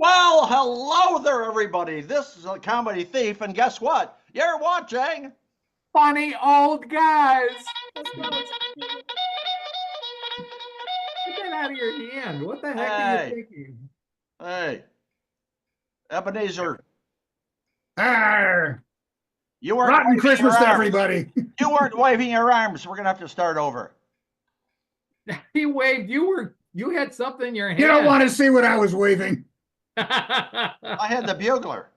Well, hello there, everybody. This is a comedy thief, and guess what? You're watching. Funny old guys. Get that out of your hand. What the heck are you Hey, thinking? hey, Ebenezer, Arr! you weren't Rotten waving your Christmas to arms. everybody. You weren't waving your arms. We're gonna have to start over. He waved. You had something in your hand. You don't want to see what I was waving. I had the bugler.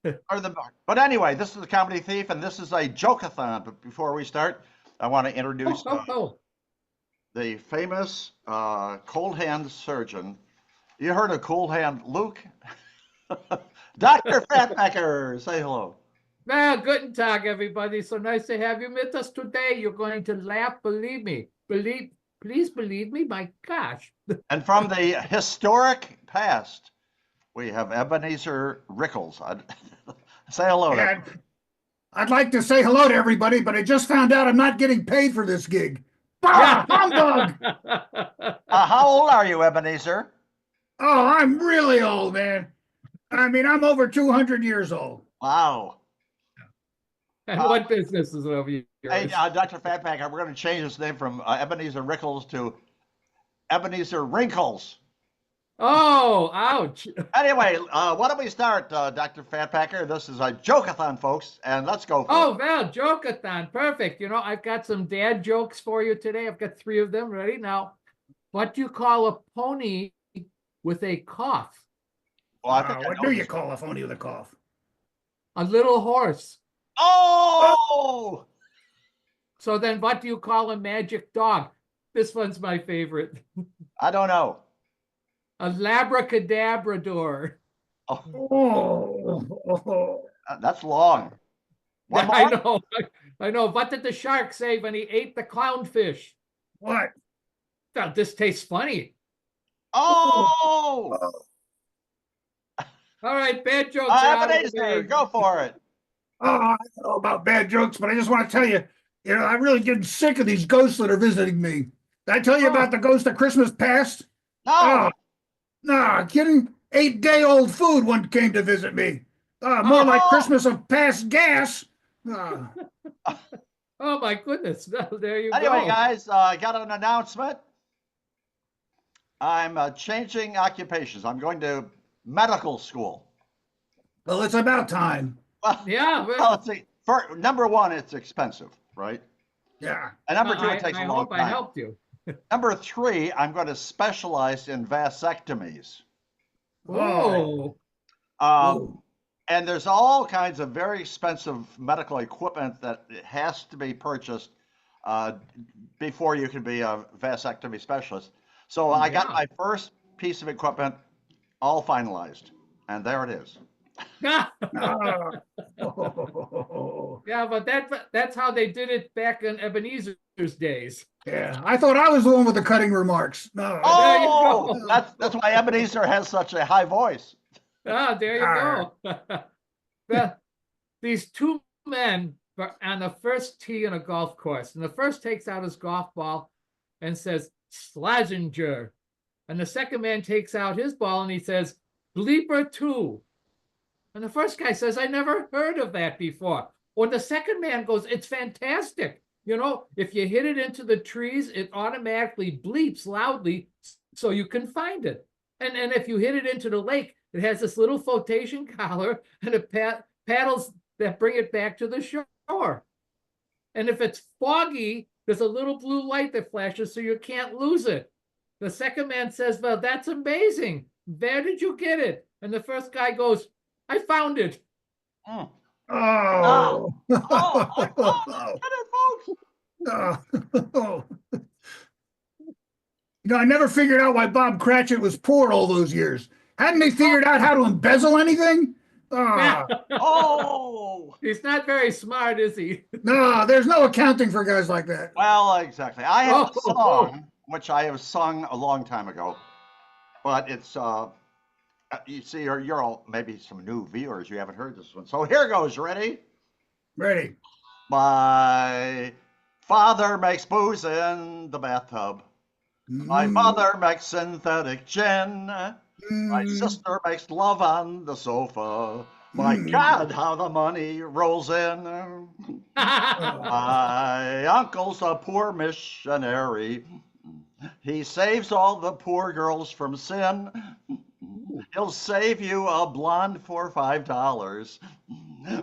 But anyway, this is a comedy thief, and this is a joke-a-thon. But before we start, I want to introduce the famous cold hand surgeon. You heard of cold hand Luke? Dr. Fatbacker, say hello. Well, guten Tag, everybody. So nice to have you with us today. You're going to laugh, believe me. Please believe me. My gosh. And from the historic past, we have Ebenezer Rickles. Say hello. And I'd like to say hello to everybody, but I just found out I'm not getting paid for this gig. Bah, humbug! How old are you, Ebenezer? Oh, I'm really old, man. I mean, I'm over 200 years old. Wow. And what business is it over yours? Hey, Dr. Fatbacker, we're going to change his name from Ebenezer Rickles to Ebenezer Wrinkles. Oh, ouch. Anyway, why don't we start, Dr. Fatbacker? This is a joke-a-thon, folks, and let's go. Oh, well, joke-a-thon. Perfect. You know, I've got some dad jokes for you today. I've got 3 of them ready. Now, what do you call a pony with a cough? Well, What do you call a phony with a cough? A little horse. Oh! So then what do you call a magic dog? This one's my favorite. I don't know. A labracadabrador. Oh. That's long. One more? I know. I know. What did the shark say when he ate the clownfish? What? Now, this tastes funny. Oh! All right, bad jokes. Ebenezer, go for it. Oh, I don't know about bad jokes, but I just want to tell you, I'm really getting sick of these ghosts that are visiting me. Did I tell you about the ghost of Christmas past? No. Oh, no, kidding. 8-day-old food one came to visit me. More like Christmas of past gas. Oh, my goodness. Well, there you Anyway, go. guys, I got an announcement. I'm changing occupations. I'm going to medical school. Well, it's about time. Well, Yeah. well, let's see. For number one, it's expensive, right? Yeah. And number two, it takes a I long hope time. I helped you. Number three, I'm going to specialize in vasectomies. Oh. And there's all kinds of very expensive medical equipment that has to be purchased before you can be a vasectomy specialist. So I got my first piece of equipment all finalized, and there it is. Yeah, Oh. but that's how they did it back in Ebenezer's days. Yeah, I thought I was the one with the cutting remarks. No. There you Oh, go. that's why Ebenezer has such a high voice. Ah, there you go. Well, these 2 men were on the first tee in a golf course, and the first takes out his golf ball and says, Slazenger. And the second man takes out his ball and he says, Bleeper 2. And the first guy says, I never heard of that before. Or the second man goes, it's fantastic. You know, if you hit it into the trees, it automatically bleeps loudly so you can find it. And if you hit it into the lake, it has this little flotation collar and it paddles that bring it back to the shore. And if it's foggy, there's a little blue light that flashes so you can't lose it. The second man says, well, that's amazing. Where did you get it? And the first guy goes, I found it. Mm. Oh. Get it, folks. Oh. I never figured out why Bob Cratchit was poor all those years. Hadn't he figured out how to embezzle anything? Oh. He's not very smart, is he? No, there's no accounting for guys like that. Well, exactly. I have a song which I have sung a long time ago, but it's you see, you're all maybe some new viewers. You haven't heard this one, so here goes. You ready? Ready. My father makes booze in the bathtub. My mother makes synthetic gin. My sister makes love on the sofa. My Mm. God, how the money rolls in. My uncle's a poor missionary. He saves all the poor girls from sin. He'll save you a blonde for $5.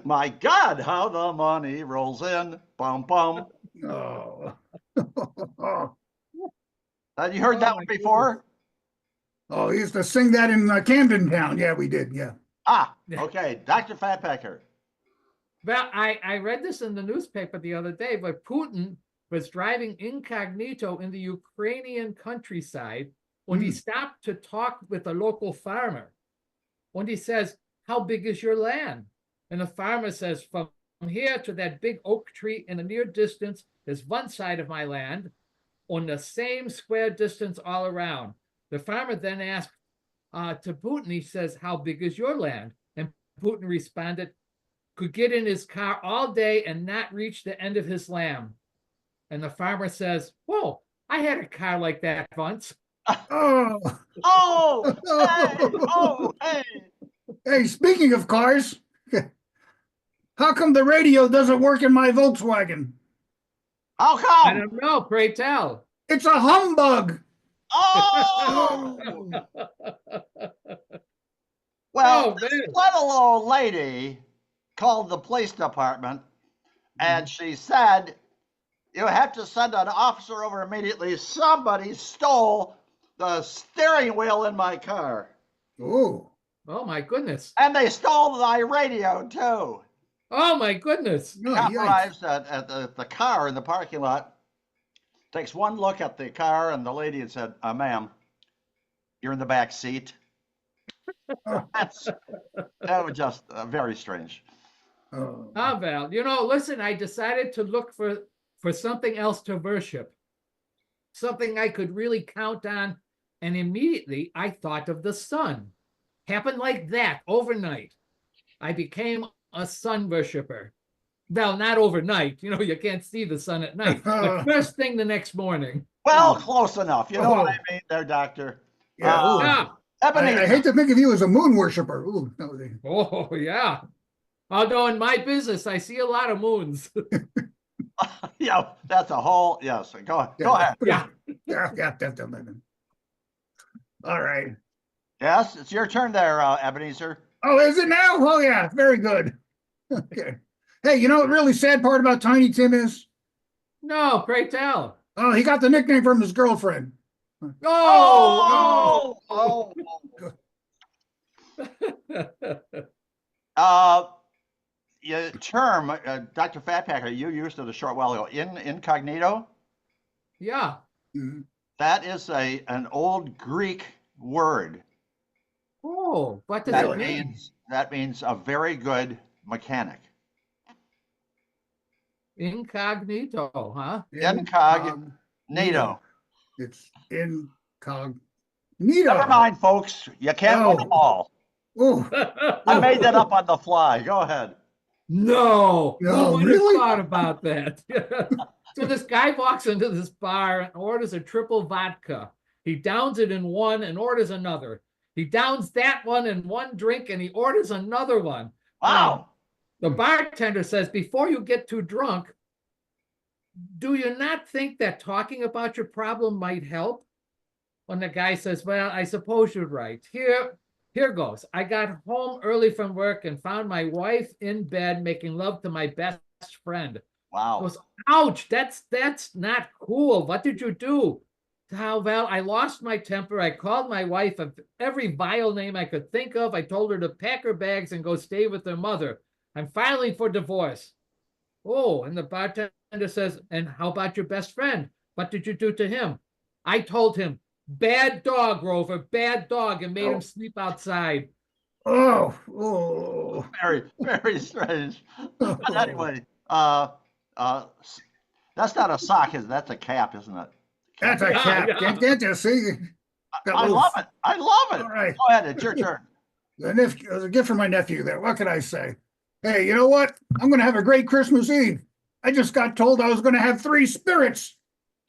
My God, how the money rolls in. Bum bum. Oh. Have you heard Oh, that my one before? Oh, he used to sing that in Camden Town. Yeah, we did. Yeah. Ah, okay. Dr. Fatpacker. Well, I read this in the newspaper the other day, but Putin was driving incognito in the Ukrainian countryside when he stopped to talk with a local farmer. When he says, "How big is your land?" And the farmer says, "From here to that big oak tree in the near distance is one side of my land on the same square distance all around." The farmer then asked to Putin, he says, "How big is your land?" And Putin responded, "Could get in his car all day and not reach the end of his land." And the farmer says, "Whoa, I had a car like that once." Oh. Oh, hey, oh, hey. Hey, speaking of cars, how come the radio doesn't work in my Volkswagen? How I come? don't know, pray tell. It's a humbug. Oh, well, Oh, this man. little old lady called the police department and she said, "You have to send an officer over immediately. Somebody stole the steering wheel in my car. Oh. Oh, my goodness. And they stole my radio too." Oh, my goodness. Oh, Cop yikes. arrives at the car in the parking lot, takes one look at the car and the lady and said, "Ma'am, you're in the back seat." That was just very strange. Oh. Ah, Val, listen, I decided to look for something else to worship, something I could really count on. And immediately I thought of the sun. Happened like that overnight. I became a sun worshiper. Well, not overnight. You can't see the sun at night, but first thing the next morning. Well, close enough. You know what I Oh. mean there, Doctor. Yeah. Oh. Yeah. Ebenezer. I hate to think of you as a moon worshiper. Ooh, no, Oh, yeah. Although in my business, I see a lot of moons. Yeah, that's a whole, yes. Go ahead. Yeah. Definitely. All right. Yes, it's your turn there, Ebenezer. Oh, is it now? Oh, yeah. Very good. Okay. Hey, you know what really sad part about Tiny Tim is? No, pray tell. Oh, he got the nickname from his girlfriend. Oh, Oh. oh. Your term, Dr. Fatpacker, you used it a short while ago, incognito. Yeah. Mhm. That is an old Greek word. Oh, what does it mean? That means a very good mechanic. Incognito, huh? Incognito. It's incognito. Never mind, folks. You can't win them all. Oh, I made that up on the fly. Go ahead. No, No, who would really? have thought about that? So this guy walks into this bar and orders a triple vodka. He downs it in one and orders another. He downs that one in one drink and he orders another one. Wow. The bartender says, "Before you get too drunk, do you not think that talking about your problem might help?" When the guy says, "Well, I suppose you're right. Here goes. I got home early from work and found my wife in bed making love to my best friend." Wow. Goes, "Ouch, that's not cool. What did you do?" "How well, I lost my temper. I called my wife of every vile name I could think of. I told her to pack her bags and go stay with her mother. I'm filing for divorce." Oh, and the bartender says, "And how about your best friend? What did you do to him?" "I told him, 'Bad dog, Rover, bad dog,' and made him sleep outside." oh. Very, very strange. But anyway, that's not a sock, that's a cap, isn't it? That's a cap. Yeah. Can't you see? I love it. I love it. All right. Go ahead. It's your turn. It was a gift from my nephew there. What can I say? Hey, you know what? I'm going to have a great Christmas Eve. I just got told I was going to have 3 spirits.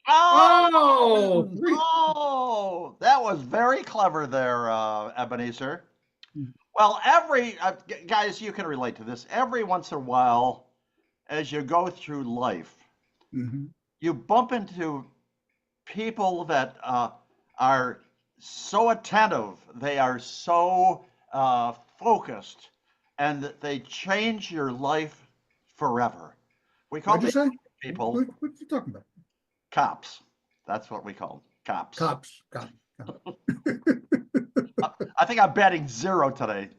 Oh, Oh, that was very clever there, Ebenezer. Well, guys, you can relate to this. Every once in a while, as you go through life, Mhm. you bump into people that are so attentive, they are so focused, and that they change your life forever. We call What'd you these say? people What you talking about? cops. That's what we call them, cops. Cops. Cops. I think I'm betting zero today.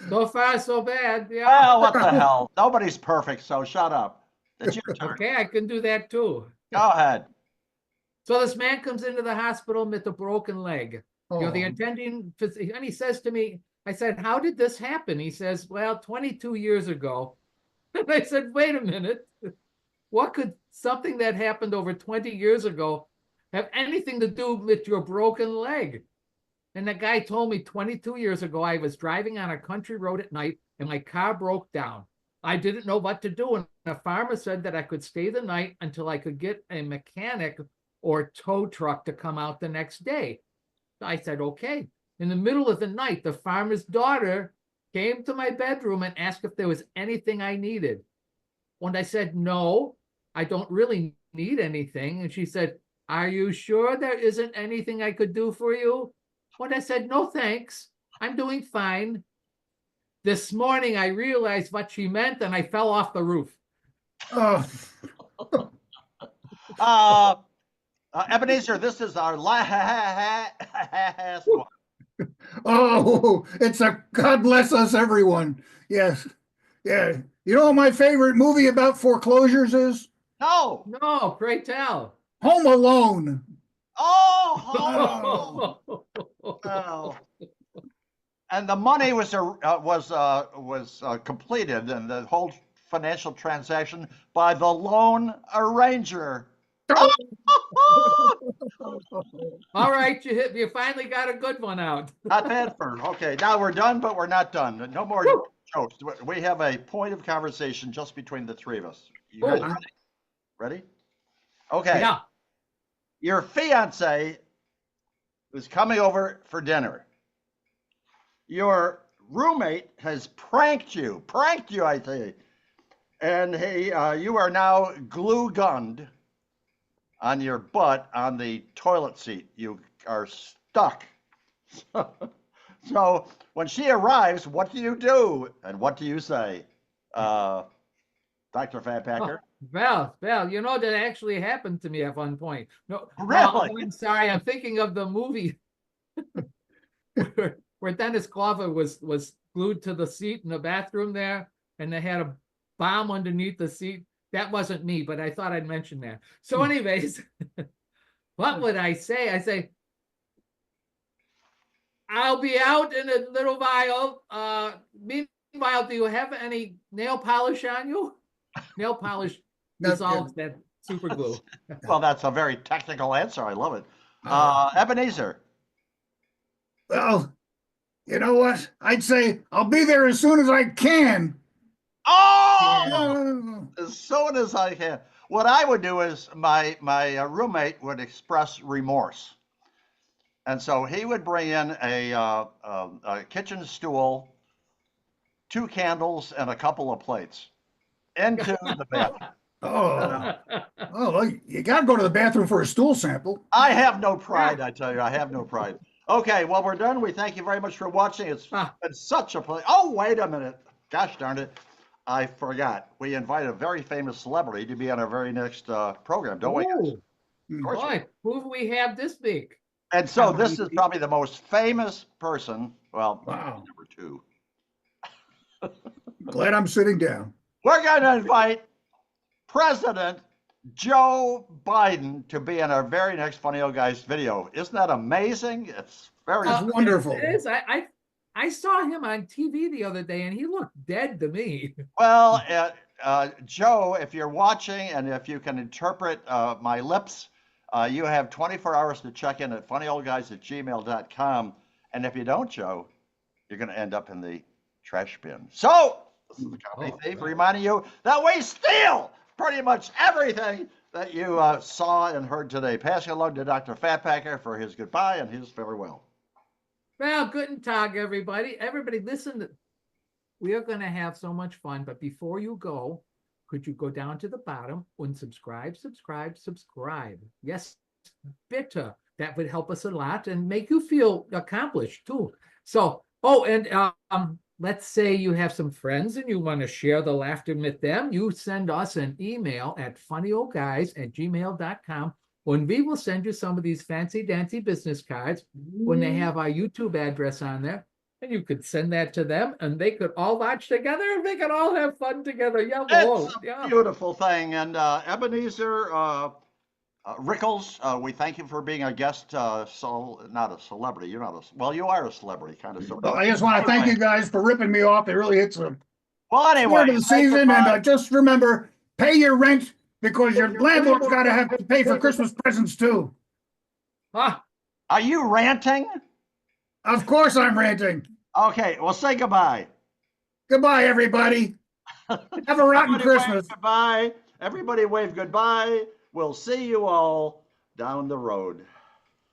so far so bad. Yeah. Well, what the hell? Nobody's perfect, so shut up. It's your turn. Okay, I can do that too. Go ahead. So this man comes into the hospital with a broken leg. The Oh. attending, and he says to me, I said, how did this happen? He says, well, 22 years ago. And I said, wait a minute. What could something that happened over 20 years ago have anything to do with your broken leg? And the guy told me 22 years ago, I was driving on a country road at night and my car broke down. I didn't know what to do. And the farmer said that I could stay the night until I could get a mechanic or tow truck to come out the next day. I said, okay. In the middle of the night, the farmer's daughter came to my bedroom and asked if there was anything I needed. When I said, no, I don't really need anything. And she said, are you sure there isn't anything I could do for you? When I said, no, thanks, I'm doing fine. This morning, I realized what she meant and I fell off the roof. Oh. Ebenezer, this is our last one. Oh, it's a God bless us, everyone. Yes. Yeah. You know what my favorite movie about foreclosures is? No. No, pray tell. Home Alone. Oh, oh. And the money was completed, and the whole financial transaction by the lone arranger. All right, you finally got a good one out. Not bad for okay. Now we're done, but we're not done. No more jokes. We have a point of conversation just between the three of us. You guys ready? Ready? Okay. Yeah. Your fiance is coming over for dinner. Your roommate has pranked you, I think, and you are now glue gunned on your butt on the toilet seat. You are stuck. So when she arrives, what do you do? And what do you say, Dr. Fatpacker? Well, that actually happened to me at one point. No, Really? I'm sorry. I'm thinking of the movie where Dennis Glover was glued to the seat in the bathroom there, and they had a bomb underneath the seat. That wasn't me, but I thought I'd mention that. So anyways, what would I say? I say, I'll be out in a little while. Meanwhile, do you have any nail polish on you? Nail polish dissolves that super glue. Well, that's a very technical answer. I love it. Ebenezer. Well, you know what? I'd say I'll be there as soon as I can. Oh, as soon as I can. What I would do is my roommate would express remorse. And so he would bring in a kitchen stool, 2 candles, and a couple of plates into the bathroom. Well, you got to go to the bathroom for a stool sample. I have no pride, I tell you. I have no pride. Okay, well, we're done. We thank you very much for watching. It's been such a pleasure. Oh, wait a minute. Gosh darn it. I forgot. We invite a very famous celebrity to be on our very next program, don't we? Boy, who do we have this week? And so this is probably the most famous person. Well, number 2. Glad I'm sitting down. We're going to invite President Joe Biden to be in our very next Funny Old Guys video. Isn't that amazing? It's very wonderful. It is. I saw him on TV the other day, and he looked dead to me. Well, Joe, if you're watching and if you can interpret my lips, you have 24 hours to check in at funnyoldguys@gmail.com. And if you don't, Joe, you're going to end up in the trash bin. So, this is the Comedy Thief reminding you that we steal pretty much everything that you saw and heard today. Passing along to Dr. Fatpacker for his goodbye and his farewell. Well, guten Tag, everybody. Everybody, listen. We are going to have so much fun. But before you go, could you go down to the bottom and subscribe? Yes, bitte. That would help us a lot and make you feel accomplished too. So, oh, and let's say you have some friends and you want to share the laughter with them. You send us an email at funnyoldguys@gmail.com, and we will send you some of these fancy dancy business cards when they have our YouTube address on there. And you could send that to them and they could all watch together and they could all have fun together. Yeah, It's a beautiful thing. And Ebenezer Rickles, we thank you for being a guest. Not a celebrity. You're not well, you are a celebrity, kind of. Well, I just want to thank you guys for ripping me off. It really hits a well, anyway, start of the season. And just remember, pay your rent because your landlord's got to have to pay for Christmas presents too. Huh? Are you ranting? Of course I'm ranting. Okay, well, say goodbye. Goodbye, everybody. Have a rotten Christmas. Goodbye. Everybody wave goodbye. We'll see you all down the road.